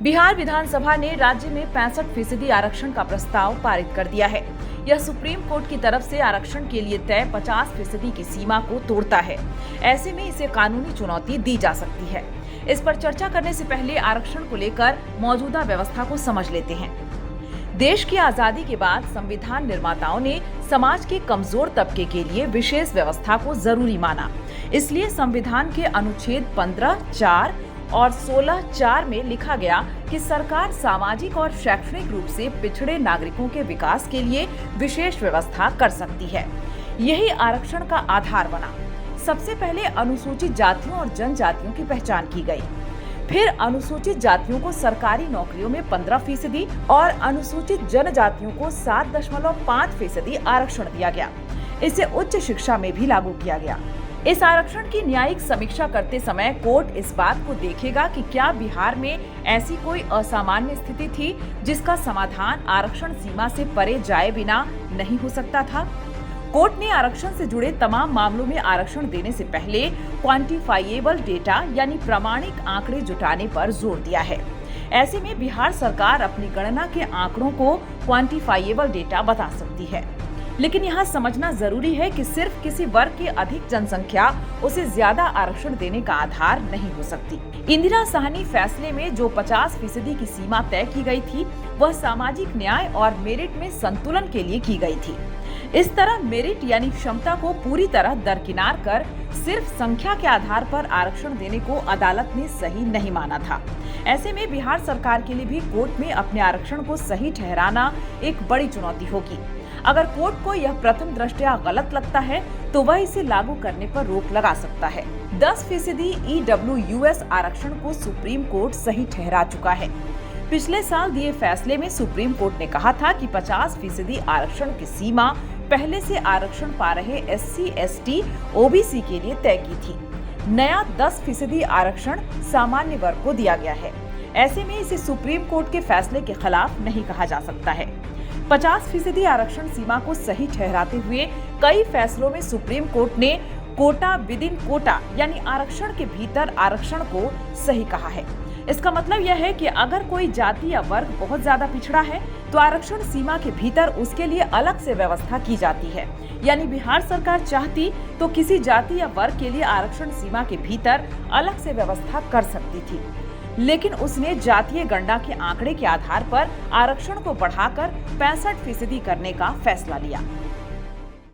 बिहार विधानसभा ने राज्य में 65% आरक्षण का प्रस्ताव पारित कर दिया है। यह सुप्रीम कोर्ट की तरफ से आरक्षण के लिए तय 50% की सीमा को तोड़ता है। ऐसे में इसे कानूनी चुनौती दी जा सकती है। इस पर चर्चा करने से पहले आरक्षण को लेकर मौजूदा व्यवस्था को समझ लेते हैं। देश की आजादी के बाद संविधान निर्माताओं ने समाज के कमजोर तबके के लिए विशेष व्यवस्था को जरूरी माना। इसलिए संविधान के अनुच्छेद 15(4) और 16(4) में लिखा गया कि सरकार सामाजिक और शैक्षणिक रूप से पिछड़े नागरिकों के विकास के लिए विशेष व्यवस्था कर सकती है। यही आरक्षण का आधार बना। सबसे पहले अनुसूचित जातियों और जनजातियों की पहचान की गई। फिर अनुसूचित जातियों को सरकारी नौकरियों में 15% और अनुसूचित जनजातियों को 7.5% आरक्षण दिया गया। इसे उच्च शिक्षा में भी लागू किया गया। इस आरक्षण की न्यायिक समीक्षा करते समय कोर्ट इस बात को देखेगा कि क्या बिहार में ऐसी कोई असामान्य स्थिति थी जिसका समाधान आरक्षण सीमा से परे जाए बिना नहीं हो सकता था। कोर्ट ने आरक्षण से जुड़े तमाम मामलों में आरक्षण देने से पहले क्वांटिफाइएबल डेटा यानी प्रामाणिक आंकड़े जुटाने पर जोर दिया है। ऐसे में बिहार सरकार अपनी गणना के आंकड़ों को क्वांटिफाइएबल डेटा बता सकती है। लेकिन यहाँ समझना जरूरी है कि सिर्फ किसी वर्ग की अधिक जनसंख्या उसे ज्यादा आरक्षण देने का आधार नहीं हो सकती। इंदिरा साहनी फैसले में जो 50% की सीमा तय की गई थी, वह सामाजिक न्याय और मेरिट में संतुलन के लिए की गई थी। इस तरह मेरिट यानी क्षमता को पूरी तरह दरकिनार कर सिर्फ संख्या के आधार पर आरक्षण देने को अदालत ने सही नहीं माना था। ऐसे में बिहार सरकार के लिए भी कोर्ट में अपने आरक्षण को सही ठहराना एक बड़ी चुनौती होगी। अगर कोर्ट को यह प्रथम दृष्टया गलत लगता है तो वह इसे लागू करने पर रोक लगा सकता है। 10% EWS आरक्षण को सुप्रीम कोर्ट सही ठहरा चुका है। पिछले साल दिए फैसले में सुप्रीम कोर्ट ने कहा था कि 50% आरक्षण की सीमा पहले से आरक्षण पा रहे SC, ST, OBC के लिए तय की थी। नया 10% आरक्षण सामान्य वर्ग को दिया गया है। ऐसे में इसे सुप्रीम कोर्ट के फैसले के खिलाफ नहीं कहा जा सकता है। 50% आरक्षण सीमा को सही ठहराते हुए कई फैसलों में सुप्रीम कोर्ट ने कोटा विद इन कोटा यानी आरक्षण के भीतर आरक्षण को सही कहा है। इसका मतलब यह है कि अगर कोई जाति या वर्ग बहुत ज्यादा पिछड़ा है तो आरक्षण सीमा के भीतर उसके लिए अलग से व्यवस्था की जाती है। यानी बिहार सरकार चाहती तो किसी जाति या वर्ग के लिए आरक्षण सीमा के भीतर अलग से व्यवस्था कर सकती थी, लेकिन उसने जातीय गणना के आंकड़े के आधार पर आरक्षण को बढ़ाकर 65% करने का फैसला लिया।